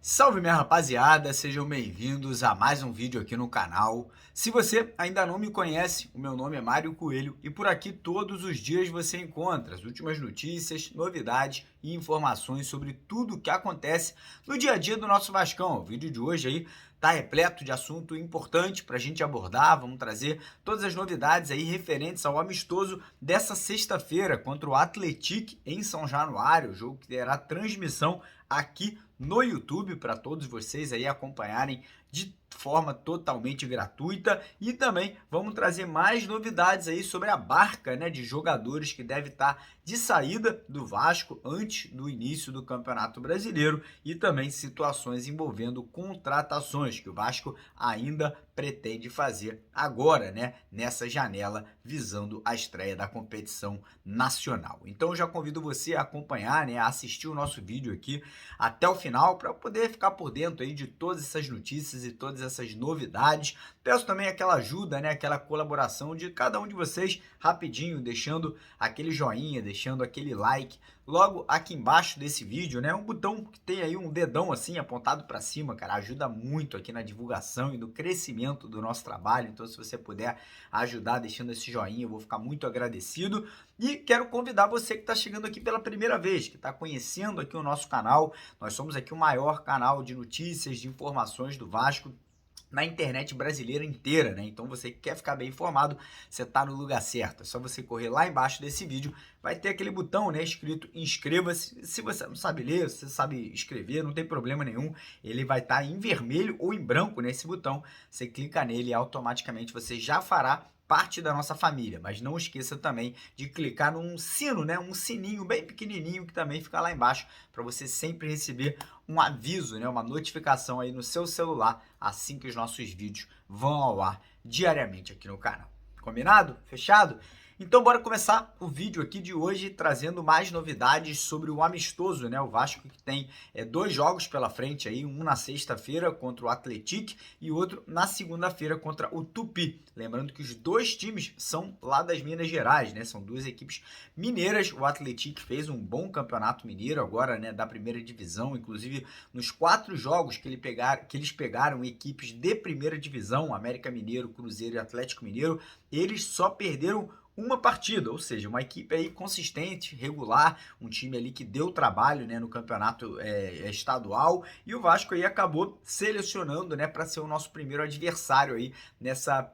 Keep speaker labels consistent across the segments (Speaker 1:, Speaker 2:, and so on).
Speaker 1: Salve minha rapaziada, sejam bem-vindos a mais um vídeo aqui no canal. Se você ainda não me conhece, o meu nome é Mário Coelho e por aqui todos os dias você encontra as últimas notícias, novidades e informações sobre tudo o que acontece no dia a dia do nosso Vascão. O vídeo de hoje aí tá repleto de assunto importante para a gente abordar. Vamos trazer todas as novidades aí referentes ao amistoso dessa sexta-feira contra o Atlético em São Januário, o jogo que terá transmissão aqui no YouTube para todos vocês aí acompanharem de forma totalmente gratuita, e também vamos trazer mais novidades aí sobre a barca, né, de jogadores que deve estar de saída do Vasco antes do início do Campeonato Brasileiro, e também situações envolvendo contratações que o Vasco ainda pretende fazer agora, né, nessa janela visando a estreia da competição nacional. Então eu já convido você a acompanhar, né, a assistir o nosso vídeo aqui até o final para poder ficar por dentro aí de todas essas notícias e todas essas novidades. Peço também aquela ajuda, né, aquela colaboração de cada um de vocês rapidinho, deixando aquele joinha, deixando aquele like logo aqui embaixo desse vídeo, né? Um botão que tem aí um dedão assim apontado para cima, cara, ajuda muito aqui na divulgação e no crescimento do nosso trabalho. Então, se você puder ajudar deixando esse joinha, eu vou ficar muito agradecido. E quero convidar você que está chegando aqui pela primeira vez, que está conhecendo aqui o nosso canal. Nós somos aqui o maior canal de notícias, de informações do Vasco na internet brasileira inteira, né? Então você que quer ficar bem informado, você tá no lugar certo. É só você correr lá embaixo desse vídeo, vai ter aquele botão, né, escrito inscreva-se. Se você não sabe ler, se você sabe escrever, não tem problema nenhum. Ele vai estar em vermelho ou em branco nesse botão. Você clica nele e automaticamente você já fará parte da nossa família, mas não esqueça também de clicar num sino, né, um sininho bem pequenininho que também fica lá embaixo para você sempre receber um aviso, né, uma notificação aí no seu celular assim que os nossos vídeos vão ao ar diariamente aqui no canal. Combinado? Fechado? Então bora começar o vídeo aqui de hoje trazendo mais novidades sobre o amistoso, né? O Vasco que tem dois jogos pela frente aí, um na sexta-feira contra o Atlético e outro na segunda-feira contra o Tupi. Lembrando que os dois times são lá das Minas Gerais, né? São duas equipes mineiras. O Atlético fez um bom campeonato mineiro agora, né? Da primeira divisão, inclusive nos 4 jogos que eles pegaram equipes de primeira divisão, América Mineiro, Cruzeiro e Atlético Mineiro, eles só perderam uma partida, ou seja, uma equipe aí consistente, regular, um time ali que deu trabalho, né, no campeonato estadual, e o Vasco aí acabou selecionando, né, para ser o nosso primeiro adversário aí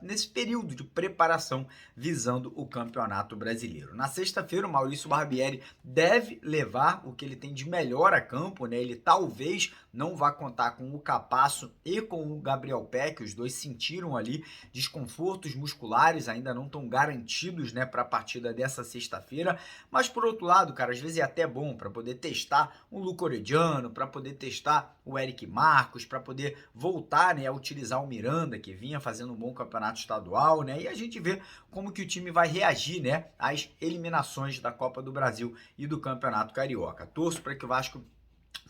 Speaker 1: nesse período de preparação visando o Campeonato Brasileiro. Na sexta-feira, o Maurício Barbieri deve levar o que ele tem de melhor a campo, né, ele talvez não vá contar com o Capasso e com o Gabriel Peck, os dois sentiram ali desconfortos musculares, ainda não estão garantidos, né, para a partida dessa sexta-feira, mas por outro lado, cara, às vezes é até bom para poder testar o Luca Orediano, para poder testar o Eric Marcos, para poder voltar, né, a utilizar o Miranda, que vinha fazendo um bom campeonato estadual, né, e a gente vê como que o time vai reagir, né, às eliminações da Copa do Brasil e do Campeonato Carioca. Torço para que o Vasco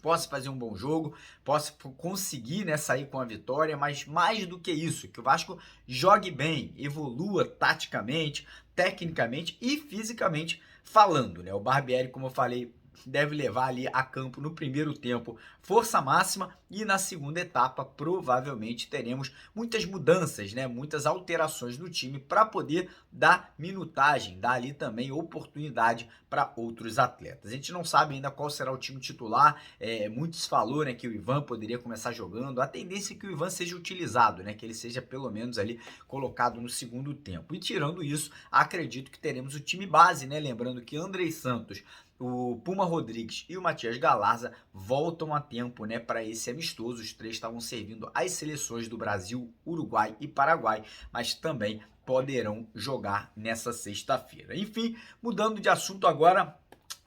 Speaker 1: possa fazer um bom jogo, possa conseguir, né, sair com a vitória, mas mais do que isso, que o Vasco jogue bem, evolua taticamente, tecnicamente e fisicamente falando, né? O Barbieri, como eu falei, deve levar ali a campo no primeiro tempo força máxima e na segunda etapa provavelmente teremos muitas mudanças, né? Muitas alterações no time para poder dar minutagem, dar ali também oportunidade para outros atletas. A gente não sabe ainda qual será o time titular, muitos falaram, né, que o Ivan poderia começar jogando, a tendência é que o Ivan seja utilizado, né, que ele seja pelo menos ali colocado no segundo tempo. E tirando isso, acredito que teremos o time base, né? Lembrando que Andrei Santos, o Puma Rodrigues e o Matias Galarza voltam a tempo, né, para esse amistoso. Os três estavam servindo as seleções do Brasil, Uruguai e Paraguai, mas também poderão jogar nessa sexta-feira. Enfim, mudando de assunto agora,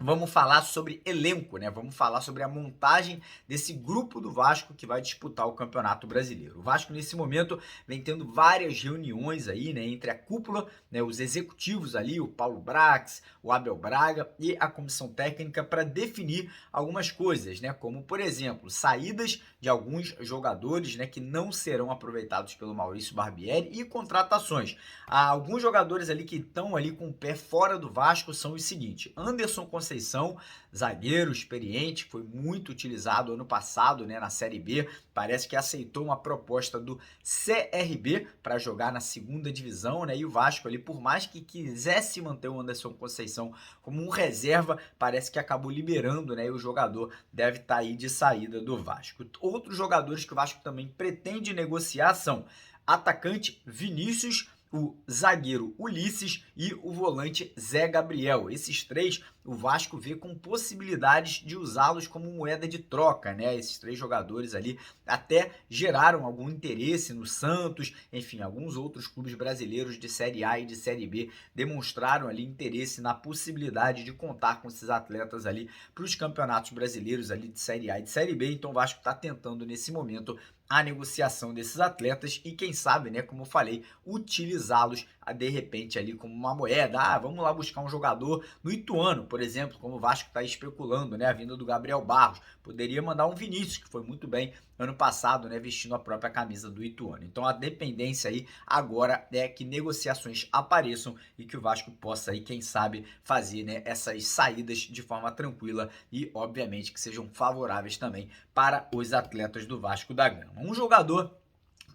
Speaker 1: vamos falar sobre elenco, né? Vamos falar sobre a montagem desse grupo do Vasco que vai disputar o Campeonato Brasileiro. O Vasco, nesse momento, vem tendo várias reuniões aí, né, entre a cúpula, né, os executivos ali, o Paulo Brax, o Abel Braga e a comissão técnica para definir algumas coisas, né? Como, por exemplo, saídas de alguns jogadores, né, que não serão aproveitados pelo Maurício Barbieri e contratações. Alguns jogadores ali que estão ali com o pé fora do Vasco são os seguintes: Anderson Conceição, zagueiro experiente, foi muito utilizado ano passado, né, na Série B, parece que aceitou uma proposta do CRB para jogar na segunda divisão, né, e o Vasco ali, por mais que quisesse manter o Anderson Conceição como um reserva, parece que acabou liberando, né, e o jogador deve estar aí de saída do Vasco. Outros jogadores que o Vasco também pretende negociar são atacante Vinícius, o zagueiro Ulisses e o volante Zé Gabriel. Esses três o Vasco vê com possibilidades de usá-los como moeda de troca, né? Esses três jogadores ali até geraram algum interesse no Santos, enfim, alguns outros clubes brasileiros de Série A e de Série B demonstraram ali interesse na possibilidade de contar com esses atletas ali para os campeonatos brasileiros ali de Série A e de Série B. Então o Vasco está tentando nesse momento a negociação desses atletas e quem sabe, né, como eu falei, utilizá-los de repente ali como uma moeda. Vamos lá buscar um jogador no Ituano, por exemplo, como o Vasco está especulando, né, a vinda do Gabriel Barros. Poderia mandar um Vinícius, que foi muito bem ano passado, né, vestindo a própria camisa do Ituano. Então a dependência aí agora é que negociações apareçam e que o Vasco possa aí, quem sabe, fazer, né, essas saídas de forma tranquila e obviamente que sejam favoráveis também para os atletas do Vasco da Gama. Um jogador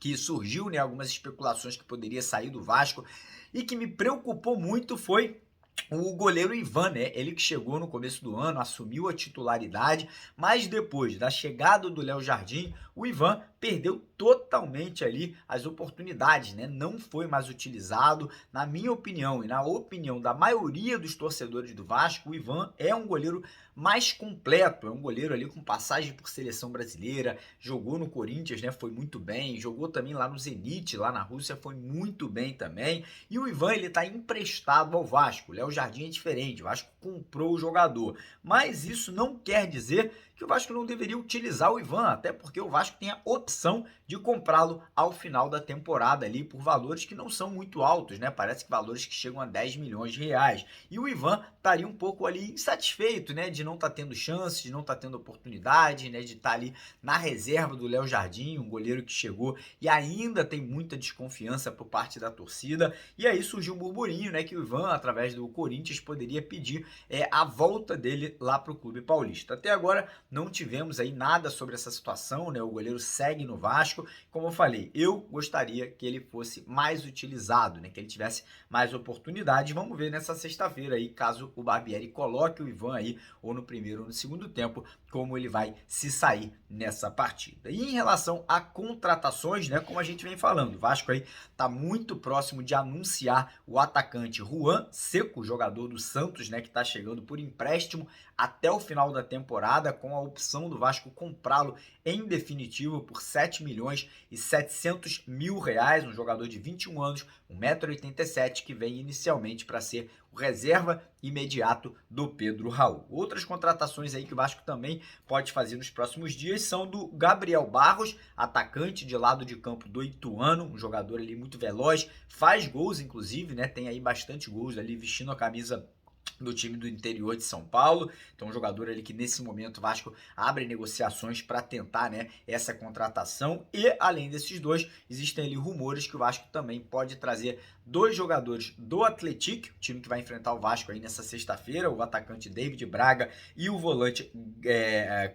Speaker 1: que surgiu, né, algumas especulações que poderia sair do Vasco e que me preocupou muito foi o goleiro Ivan, né? Ele que chegou no começo do ano, assumiu a titularidade, mas depois da chegada do Léo Jardim, o Ivan perdeu totalmente ali as oportunidades, né? Não foi mais utilizado. Na minha opinião e na opinião da maioria dos torcedores do Vasco, o Ivan é um goleiro mais completo, é um goleiro ali com passagem por seleção brasileira, jogou no Corinthians, né? Foi muito bem, jogou também lá no Zenit, lá na Rússia, foi muito bem também. E o Ivan, ele tá emprestado ao Vasco. O Léo Jardim é diferente, o Vasco comprou o jogador. Mas isso não quer dizer que o Vasco não deveria utilizar o Ivan, até porque o Vasco tem a opção de comprá-lo ao final da temporada ali por valores que não são muito altos, né? Parece que valores que chegam a 10 milhões de reais. E o Ivan estaria um pouco ali insatisfeito, né? De não estar tendo chances, de não estar tendo oportunidade, né? De estar ali na reserva do Léo Jardim, um goleiro que chegou e ainda tem muita desconfiança por parte da torcida. E aí surgiu um burburinho, né? Que o Ivan, através do Corinthians, poderia pedir a volta dele lá para o Clube Paulista. Até agora não tivemos aí nada sobre essa situação, né? O goleiro segue no Vasco. Como eu falei, eu gostaria que ele fosse mais utilizado, né? Que ele tivesse mais oportunidades. Vamos ver nessa sexta-feira aí, caso o Barbieri coloque o Ivan aí, ou no primeiro ou no segundo tempo, como ele vai se sair nessa partida. E em relação a contratações, né? Como a gente vem falando, o Vasco aí tá muito próximo de anunciar o atacante Juan Seco, jogador do Santos, né? Que tá chegando por empréstimo até o final da temporada, com a opção do Vasco comprá-lo em definitivo por 7 milhões e 700 mil reais, um jogador de 21 anos, 1,87 m, que vem inicialmente para ser o reserva imediato do Pedro Raul. Outras contratações aí que o Vasco também pode fazer nos próximos dias são do Gabriel Barros, atacante de lado de campo do Ituano, um jogador ali muito veloz, faz gols inclusive, né? Tem aí bastante gols ali vestindo a camisa do time do interior de São Paulo. Então um jogador ali que nesse momento o Vasco abre negociações para tentar, né, essa contratação. E além desses dois, existem ali rumores que o Vasco também pode trazer dois jogadores do Atlético, o time que vai enfrentar o Vasco aí nessa sexta-feira, o atacante David Braga e o volante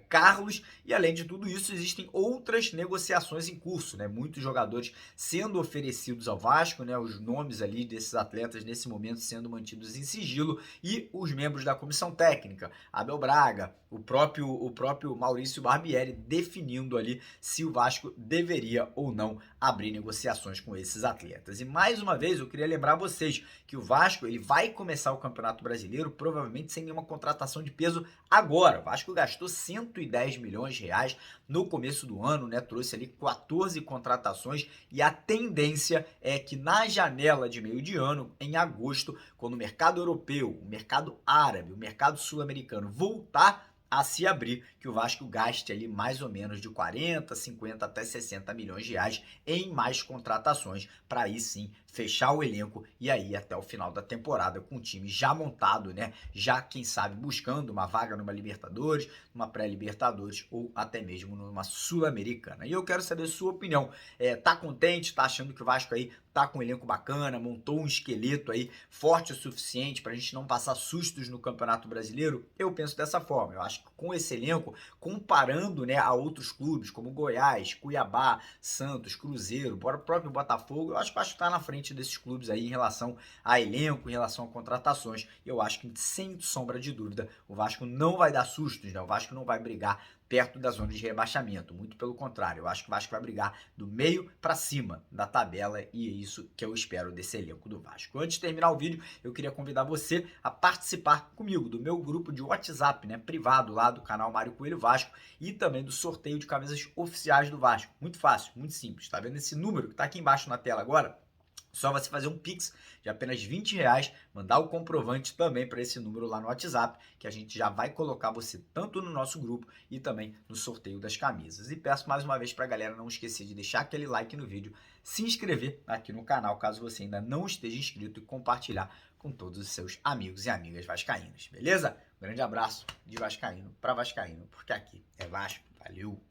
Speaker 1: Carlos. E além de tudo isso, existem outras negociações em curso, né? Muitos jogadores sendo oferecidos ao Vasco, né? Os nomes ali desses atletas nesse momento sendo mantidos em sigilo, e os membros da comissão técnica, Abel Braga, o próprio Maurício Barbieri, definindo ali se o Vasco deveria ou não abrir negociações com esses atletas. E mais uma vez eu queria lembrar vocês que o Vasco ele vai começar o Campeonato Brasileiro provavelmente sem nenhuma contratação de peso agora. O Vasco gastou 110 milhões de reais no começo do ano, né? Trouxe ali 14 contratações e a tendência é que na janela de meio de ano, em agosto, quando o mercado europeu, o mercado mercado árabe, o mercado sul-americano voltar a se abrir, que o Vasco gaste ali mais ou menos de 40, 50 até 60 milhões de reais em mais contratações, para aí sim fechar o elenco e aí até o final da temporada com o time já montado, né? Já, quem sabe, buscando uma vaga numa Libertadores, numa pré-Libertadores ou até mesmo numa Sul-Americana. E eu quero saber a sua opinião. Tá contente? Tá achando que o Vasco aí tá com um elenco bacana, montou um esqueleto aí forte o suficiente para a gente não passar sustos no Campeonato Brasileiro? Eu penso dessa forma. Eu acho que com esse elenco, comparando, né, a outros clubes como Goiás, Cuiabá, Santos, Cruzeiro, o próprio Botafogo, eu acho que o Vasco está na frente desses clubes aí em relação a elenco, em relação a contratações. Eu acho que, sem sombra de dúvida, o Vasco não vai dar sustos, né? O Vasco não vai brigar perto da zona de rebaixamento. Muito pelo contrário, eu acho que o Vasco vai brigar do meio para cima da tabela e é isso que eu espero desse elenco do Vasco. Antes de terminar o vídeo, eu queria convidar você a participar comigo do meu grupo de WhatsApp, né, privado lá do canal Mário Coelho Vasco e também do sorteio de camisas oficiais do Vasco. Muito fácil, muito simples. Tá vendo esse número que tá aqui embaixo na tela agora? Só você fazer um Pix de apenas R$ 20, mandar o comprovante também para esse número lá no WhatsApp, que a gente já vai colocar você tanto no nosso grupo e também no sorteio das camisas. E peço mais uma vez para a galera não esquecer de deixar aquele like no vídeo, se inscrever aqui no canal caso você ainda não esteja inscrito e compartilhar com todos os seus amigos e amigas vascaínos, beleza? Um grande abraço de vascaíno para vascaíno, porque aqui é Vasco. Valeu!